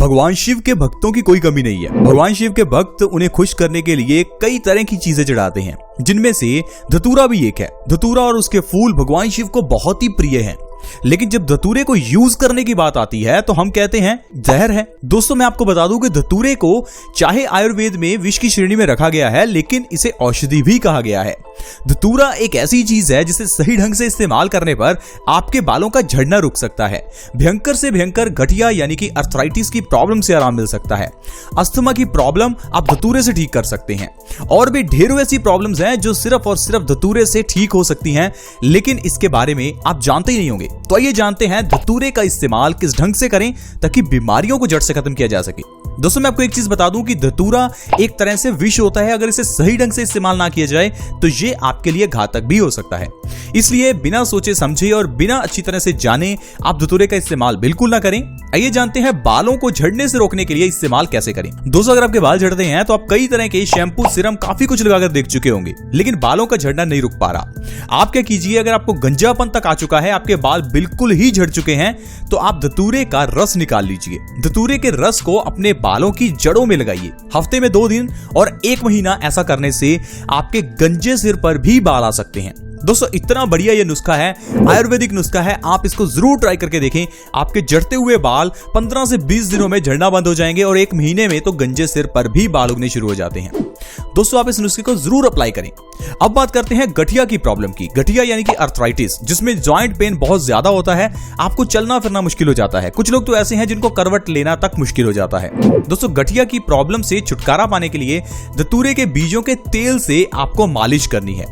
भगवान शिव के भक्तों की कोई कमी नहीं है। भगवान शिव के भक्त उन्हें खुश करने के लिए कई तरह की चीजें चढ़ाते हैं, जिनमें से धतूरा भी एक है। धतूरा और उसके फूल भगवान शिव को बहुत ही प्रिय हैं। लेकिन जब धतूरे को यूज करने की बात आती है तो हम कहते हैं जहर है। दोस्तों, मैं आपको बता दूं कि धतूरे को चाहे आयुर्वेद में विष की श्रेणी में रखा गया है, लेकिन इसे औषधि भी कहा गया है। धतूरा एक ऐसी चीज है जिसे सही ढंग से इस्तेमाल करने पर आपके बालों का झड़ना रुक सकता है। भयंकर से भयंकर गठिया यानी कि अर्थराइटिस की प्रॉब्लम से आराम मिल सकता है। अस्थमा की प्रॉब्लम आप धतूरे से ठीक कर सकते हैं। और भी ढेरों ऐसी प्रॉब्लम्स हैं जो सिर्फ और सिर्फ धतूरे से ठीक हो सकती हैं, लेकिन इसके बारे में आप जानते ही नहीं होंगे। तो आइए जानते हैं धतूरे का इस्तेमाल किस ढंग से करें ताकि बीमारियों को जड़ से खत्म किया जा सके। दोस्तों, मैं आपको एक चीज बता दूं कि धतूरा एक तरह से विष होता है। अगर इसे सही ढंग से इस्तेमाल ना किया जाए तो ये आपके लिए घातक भी हो सकता है। इसलिए बिना सोचे समझे और बिना अच्छी तरह से जाने आप धतूरे का इस्तेमाल बिल्कुल ना करें। आइए जानते हैं बालों को झड़ने से रोकने के लिए इस्तेमाल कैसे करें। दोस्तों, अगर आपके बाल झड़ते हैं तो आप कई तरह के शैम्पू, सीरम काफी कुछ लगाकर देख चुके होंगे, लेकिन बालों का झड़ना नहीं रुक पा रहा। आप क्या कीजिए, अगर आपको गंजापन तक आ चुका है, आपके बाल बिल्कुल ही झड़ चुके हैं, तो आप धतूरे का रस निकाल लीजिए। धतूरे के रस को अपने बालों की जड़ों में लगाइए। हफ्ते में 2 दिन और 1 महीना ऐसा करने से आपके गंजे सिर पर भी बाल आ सकते हैं। दोस्तों, इतना बढ़िया ये नुस्खा है, आयुर्वेदिक नुस्खा है, आप इसको जरूर ट्राई करके देखें। आपके झड़ते हुए बाल 15 से 20 दिनों में झड़ना बंद हो जाएंगे और 1 महीने में तो गंजे सिर पर भी बाल उगने शुरू हो जाते हैं। दोस्तों, आप इस नुस्खे को जरूर अप्लाई करें। अब बात करते हैं गठिया की प्रॉब्लम की। गठिया यानी कि अर्थराइटिस, जिसमें जॉइंट पेन बहुत ज्यादा होता है, आपको चलना फिरना मुश्किल हो जाता है। कुछ लोग तो ऐसे हैं जिनको करवट लेना तक मुश्किल हो जाता है। दोस्तों, गठिया की प्रॉब्लम से छुटकारा पाने के लिए धतूरे के बीजों के तेल से आपको मालिश करनी है।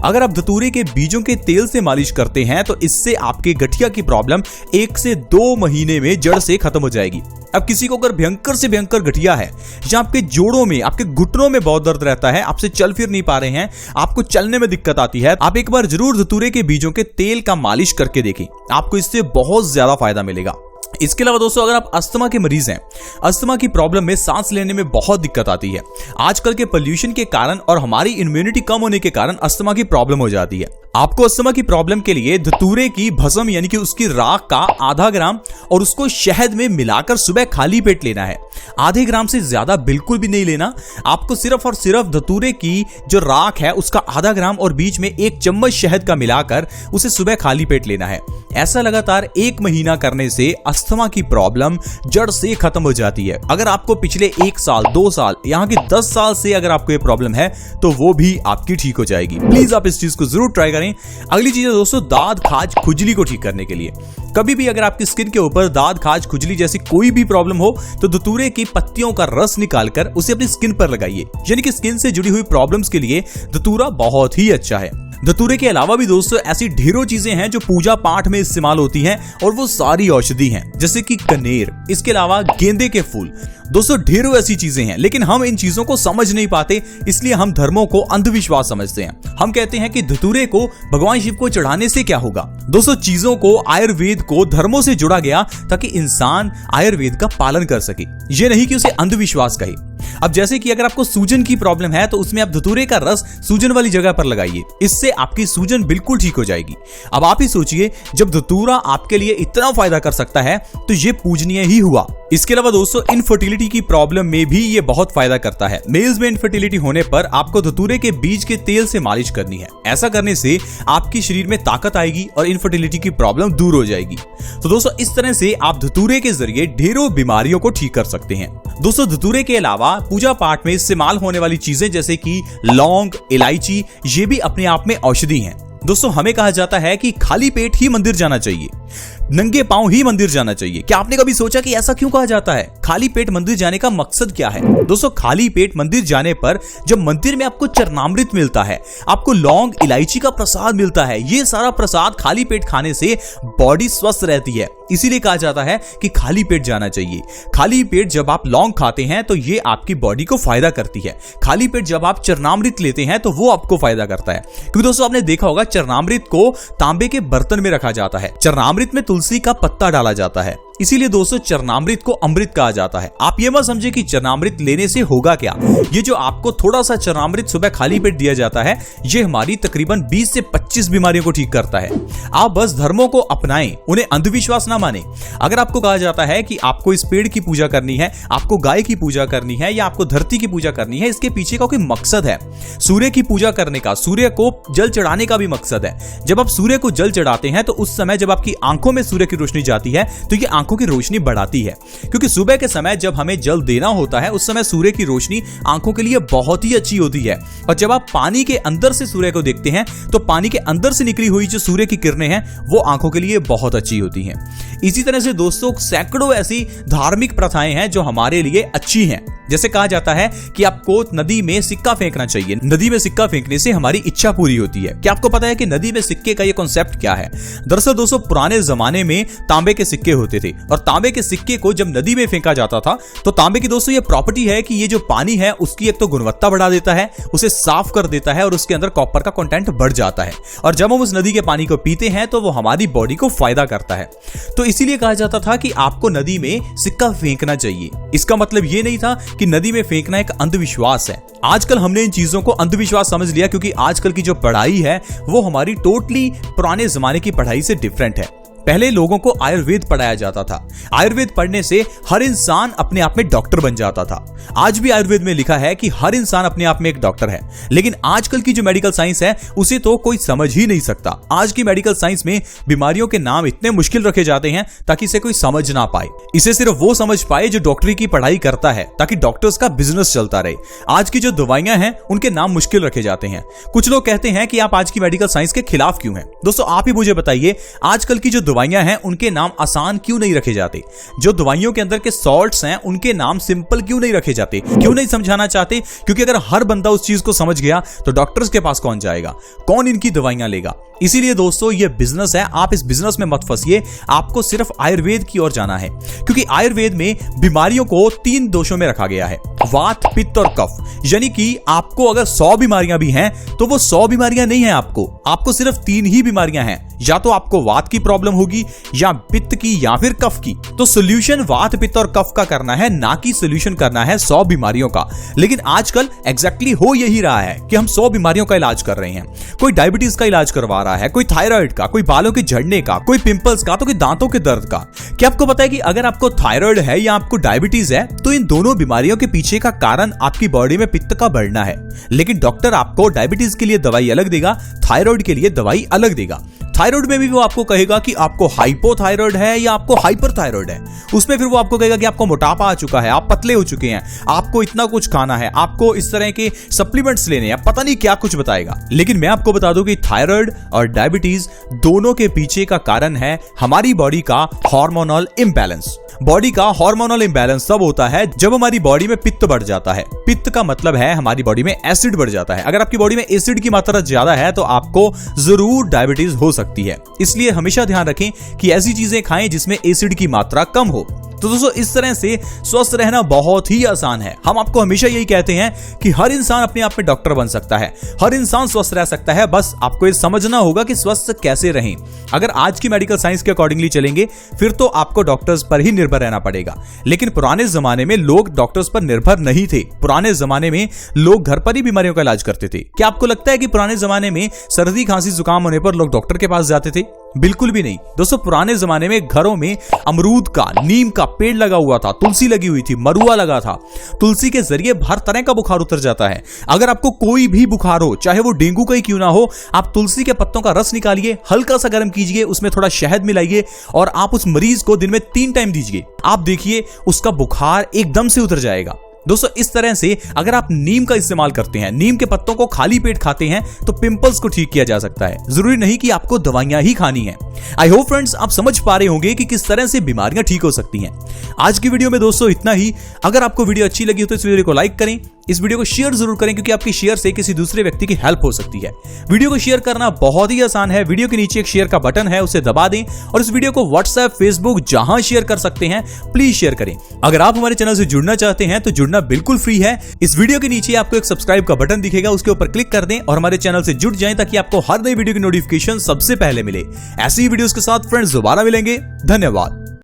अगर आप धतूरे के बीजों के तेल से मालिश करते हैं तो इससे आपके गठिया की प्रॉब्लम 1 से 2 महीने में जड़ से खत्म हो जाएगी। अब किसी को अगर भयंकर से भयंकर गठिया है, या आपके जोड़ों में, आपके घुटनों में बहुत दर्द रहता है, आपसे चल फिर नहीं पा रहे हैं, आपको चलने में दिक्कत आती है, आप एक बार जरूर धतूरे के बीजों के तेल का मालिश करके देखें। आपको इससे बहुत ज्यादा फायदा मिलेगा। इसके अलावा दोस्तों, अगर आप अस्थमा के मरीज हैं, अस्थमा की प्रॉब्लम में सांस लेने में बहुत दिक्कत आती है। आजकल के पोल्यूशन के कारण और हमारी इम्यूनिटी कम होने के कारण अस्थमा की प्रॉब्लम हो जाती है। आपको अस्थमा की प्रॉब्लम के लिए धतूरे की भस्म यानी कि उसकी राख का आधा ग्राम और उसको शहद में मिलाकर सुबह खाली पेट लेना है। आधे ग्राम से ज्यादा बिल्कुल भी नहीं लेना। आपको सिर्फ और सिर्फ धतूरे की जो राख है उसका आधा ग्राम और बीच में 1 चम्मच शहद का मिलाकर उसे सुबह खाली पेट लेना है। ऐसा लगातार 1 महीना करने से अस्थमा की प्रॉब्लम जड़ से खत्म हो जाती है। अगर आपको पिछले 1 साल, 2 साल, यहाँ की 10 साल से अगर आपको ये प्रॉब्लम है तो वो भी आपकी ठीक हो जाएगी। प्लीज आप इस चीज को जरूर ट्राई करें। अगली चीज है दोस्तों, दाद, खाज, खुजली को ठीक करने के लिए। कभी भी अगर आपकी स्किन के ऊपर दाद, खाज, खुजली जैसी कोई भी प्रॉब्लम हो तो धतूरे की पत्तियों का रस निकालकर उसे अपनी स्किन पर लगाइए। यानी कि स्किन से जुड़ी हुई प्रॉब्लम्स के लिए धतूरा बहुत ही अच्छा है। धतूरे के अलावा भी दोस्तों ऐसी ढेरों चीजें हैं जो पूजा पाठ में इस्तेमाल होती हैं और वो सारी औषधि हैं, जैसे कि कनेर, इसके अलावा गेंदे के फूल। दोस्तों, ढेरों ऐसी चीजें हैं, लेकिन हम इन चीजों को समझ नहीं पाते, इसलिए हम धर्मों को अंधविश्वास समझते हैं। हम कहते हैं कि धतूरे को भगवान शिव को चढ़ाने से क्या होगा। दोस्तों, चीजों को, आयुर्वेद को धर्मों से जोड़ा गया ताकि इंसान आयुर्वेद का पालन कर सके, ये नहीं कि उसे अंधविश्वास कहे। अब जैसे कि अगर आपको सूजन की प्रॉब्लम है तो उसमें आप धतूरे का रस सूजन वाली जगह पर लगाइए, इससे आपकी सूजन बिल्कुल ठीक हो जाएगी। अब आप ही सोचिए, जब धतूरा आपके लिए इतना फायदा कर सकता है तो ये पूजनीय ही हुआ। इसके अलावा दोस्तों, इनफर्टिलिटी की प्रॉब्लम में भी ये बहुत फायदा करता है। मेल्स में इनफर्टिलिटी होने पर आपको धतूरे के बीज के तेल से मालिश करनी है। ऐसा करने से आपके शरीर में ताकत आएगी और इनफर्टिलिटी की प्रॉब्लम दूर हो जाएगी। तो दोस्तों, इस तरह से आप धतूरे के जरिए ढेरों बीमारियों को ठीक कर सकते हैं। दोस्तों, धतूरे के अलावा पूजा पाठ में इस्तेमाल होने वाली चीजें जैसे कि लौंग, इलायची, ये भी अपने आप में औषधि हैं। दोस्तों, हमें कहा जाता है कि खाली पेट ही मंदिर जाना चाहिए, नंगे पांव ही मंदिर जाना चाहिए। क्या आपने कभी सोचा कि ऐसा क्यों कहा जाता है? खाली पेट मंदिर जाने का मकसद क्या है? दोस्तों, खाली पेट मंदिर जाने पर जब मंदिर में आपको चरणामृत मिलता है, आपको लौंग, इलायची का प्रसाद मिलता है, ये सारा प्रसाद खाली पेट खाने से बॉडी स्वस्थ रहती है। इसीलिए कहा जाता है कि खाली पेट जाना चाहिए। खाली पेट जब आप लौंग खाते हैं तो ये आपकी बॉडी को फायदा करती है। खाली पेट जब आप चरणामृत लेते हैं तो वो आपको फायदा करता है। क्योंकि दोस्तों, आपने देखा होगा चरणामृत को तांबे के बर्तन में रखा जाता है। चरणामृत में तुलसी का पत्ता डाला जाता है। इसीलिए दोस्तों चरणामृत को अमृत कहा जाता है। आप ये मत समझे कि चरणामृत लेने से होगा क्या। ये जो आपको थोड़ा सा चरणामृत सुबह खाली पेट दिया जाता है, ये हमारी तकरीबन 20 से 25 बीमारियों को ठीक करता है। आप बस धर्मों को अपनाएं, उन्हें अंधविश्वास ना माने। अगर आपको कहा जाता है कि आपको इस पेड़ की पूजा करनी है, आपको गाय की पूजा करनी है या आपको धरती की पूजा करनी है, इसके पीछे का कोई मकसद है। सूर्य की पूजा करने का, सूर्य को जल चढ़ाने का भी मकसद है। जब आप सूर्य को जल चढ़ाते हैं तो उस समय जब आपकी आंखों में सूर्य की रोशनी जाती है तो ये आंखों की रोशनी बढ़ाती है, क्योंकि सुबह के समय जब हमें जल देना होता है उस समय सूर्य की रोशनी आंखों के लिए बहुत ही अच्छी होती है। और जब आप पानी के अंदर से सूर्य को देखते हैं तो पानी के अंदर से निकली हुई जो सूर्य की किरणें हैं वो आंखों के लिए बहुत अच्छी होती हैं। इसी तरह से दोस्तों सैकड़ों ऐसी धार्मिक प्रथाएं हैं जो हमारे लिए अच्छी हैं। जैसे कहा जाता है कि आपको नदी में सिक्का फेंकना चाहिए। नदी में सिक्का फेंकने से हमारी इच्छा पूरी होती है। क्या आपको पता है कि नदी में सिक्के का ये कॉन्सेप्ट क्या है? दरअसल दोस्तों पुराने जमाने में तांबे के सिक्के होते थे और तांबे के सिक्के को जब नदी में फेंका जाता था तो तांबे की दोस्तों ये प्रॉपर्टी है कि ये जो पानी है उसकी एक तो गुणवत्ता बढ़ा देता है, उसे साफ कर देता है और उसके अंदर कॉपर का कंटेंट बढ़ जाता है। और जब हम उस नदी के पानी को पीते हैं तो वो हमारी बॉडी को फायदा करता है। तो इसीलिए कहा जाता था कि आपको नदी में सिक्का फेंकना चाहिए। इसका मतलब ये नहीं था कि नदी में फेंकना एक अंधविश्वास है। आजकल हमने इन चीजों को अंधविश्वास समझ लिया, क्योंकि आजकल की जो पढ़ाई है वो हमारी टोटली पुराने जमाने की पढ़ाई से डिफरेंट है। पहले लोगों को आयुर्वेद पढ़ाया जाता था। आयुर्वेद पढ़ने से हर इंसान अपने आप में डॉक्टर बन जाता था। आज भी आयुर्वेद में लिखा है कि हर इंसान अपने आप में एक डॉक्टर है, लेकिन आजकल की जो मेडिकल साइंस है उसे तो कोई समझ ही नहीं सकता। आज की मेडिकल साइंस में बीमारियों के नाम इतने मुश्किल रखे जाते हैं ताकि इसे कोई समझ ना पाए। इसे सिर्फ वो समझ पाए जो डॉक्टरी की पढ़ाई करता है, ताकि डॉक्टर्स का बिजनेस चलता रहे। आज की जो दवाइयां हैं उनके नाम मुश्किल रखे जाते हैं। कुछ लोग कहते हैं कि आप आज की मेडिकल साइंस के खिलाफ क्यों हैं। दोस्तों आप ही मुझे बताइए, आजकल की जो दवाइयां हैं उनके नाम आसान क्यों नहीं रखे जाते? जो दवाइयों के अंदर के सॉल्ट्स हैं उनके नाम सिंपल क्यों नहीं रखे जाते? क्यों नहीं समझाना चाहते? क्योंकि अगर हर बंदा उस चीज को समझ गया तो डॉक्टर्स के पास कौन जाएगा, कौन इनकी दवाइयां लेगा? इसीलिए दोस्तों ये बिजनेस है, आप इस बिजनेस में मत फंसिए। आपको सिर्फ आयुर्वेद की ओर जाना है, क्योंकि आयुर्वेद में बीमारियों को 3 दोषों में रखा गया है, वात, पित्त और कफ। यानी कि आपको अगर 100 बीमारियां भी हैं तो वो 100 बीमारियां नहीं है, आपको सिर्फ 3 ही बीमारियां हैं। या तो आपको वात की प्रॉब्लम होगी, या पित्त की, या फिर कफ की। तो सोल्यूशन वात, पित्त और कफ का करना है, ना कि सोल्यूशन करना है 100 बीमारियों का। लेकिन आजकल एग्जैक्टली हो यही रहा है कि हम 100 बीमारियों का इलाज कर रहे हैं। कोई डायबिटीज का इलाज करवा रहा है, कोई थायराइड का, कोई बालों के झड़ने का, कोई पिंपल्स का, तो कोई दांतों के दर्द का। क्या आपको पता है कि अगर आपको थायराइड है या आपको डायबिटीज है तो इन दोनों बीमारियों के पीछे का कारण आपकी बॉडी में पित्त का बढ़ना है। लेकिन डॉक्टर आपको डायबिटीज के लिए दवाई अलग देगा, थायराइड के लिए दवाई अलग देगा। थायराइड में भी वो आपको कहेगा कि आपको हाइपोथायराइड है या आपको हाइपरथायराइड है। उसमें फिर वो आपको कहेगा कि आपको मोटापा आ चुका है, आप पतले हो चुके हैं, आपको इतना कुछ खाना है, आपको इस तरह के सप्लीमेंट्स लेने हैं, पता नहीं क्या कुछ बताएगा। लेकिन मैं आपको बता दूं कि थायराइड और डायबिटीज दोनों के पीछे का कारण है हमारी बॉडी का हार्मोनल इंबैलेंस। बॉडी का हार्मोनल इंबैलेंस तब होता है जब हमारी बॉडी में पित्त बढ़ जाता है। पित्त का मतलब है हमारी बॉडी में एसिड बढ़ जाता है। अगर आपकी बॉडी में एसिड की मात्रा ज्यादा है तो आपको जरूर डायबिटीज हो सकती है। इसलिए हमेशा ध्यान रखें कि ऐसी चीजें खाएं जिसमें एसिड की मात्रा कम हो। तो दोस्तों इस तरह से स्वस्थ रहना बहुत ही आसान है। हम आपको हमेशा यही कहते हैं कि हर इंसान अपने आप में डॉक्टर बन सकता है, हर इंसान स्वस्थ रह सकता है। बस आपको ये समझना होगा कि स्वस्थ कैसे रहें। अगर आज की मेडिकल साइंस के अकॉर्डिंगली चलेंगे फिर तो आपको डॉक्टर्स पर ही निर्भर रहना पड़ेगा। लेकिन पुराने जमाने में लोग डॉक्टर्स पर निर्भर नहीं थे। पुराने जमाने में लोग घर पर ही बीमारियों का इलाज करते थे। क्या आपको लगता है कि पुराने जमाने में सर्दी, खांसी, जुकाम होने पर लोग डॉक्टर के पास जाते थे? बिल्कुल भी नहीं। दोस्तों पुराने जमाने में घरों में अमरूद का, नीम का पेड़ लगा हुआ था, तुलसी लगी हुई थी, मरुआ लगा था। तुलसी के जरिए हर तरह का बुखार उतर जाता है। अगर आपको कोई भी बुखार हो, चाहे वो डेंगू का ही क्यों ना हो, आप तुलसी के पत्तों का रस निकालिए, हल्का सा गर्म कीजिए, उसमें थोड़ा शहद मिलाइए और आप उस मरीज को दिन में 3 टाइम दीजिए। आप देखिए उसका बुखार एकदम से उतर जाएगा। दोस्तों इस तरह से अगर आप नीम का इस्तेमाल करते हैं, नीम के पत्तों को खाली पेट खाते हैं तो पिंपल्स को ठीक किया जा सकता है। जरूरी नहीं कि आपको दवाइयां ही खानी हैं। आई होप फ्रेंड्स आप समझ पा रहे होंगे कि किस तरह से बीमारियां ठीक हो सकती हैं। आज की वीडियो में दोस्तों इतना ही। अगर आपको वीडियो अच्छी लगी हो तो इस वीडियो को लाइक करें, इस वीडियो को शेयर जरूर करें, क्योंकि आपकी शेयर से किसी दूसरे व्यक्ति की हेल्प हो सकती है। वीडियो को शेयर करना बहुत ही आसान है। वीडियो के नीचे एक शेयर का बटन है, उसे दबा दें और इस वीडियो को व्हाट्सएप, फेसबुक जहां शेयर कर सकते हैं प्लीज शेयर करें। अगर आप हमारे चैनल से जुड़ना चाहते हैं तो जुड़ना बिल्कुल फ्री है। इस वीडियो के नीचे आपको एक सब्सक्राइब का बटन दिखेगा, उसके ऊपर क्लिक कर दें और हमारे चैनल से जुड़ जाएं ताकि आपको हर नई वीडियो की नोटिफिकेशन सबसे पहले मिले। ऐसी वीडियोस के साथ फ्रेंड्स दोबारा मिलेंगे। धन्यवाद।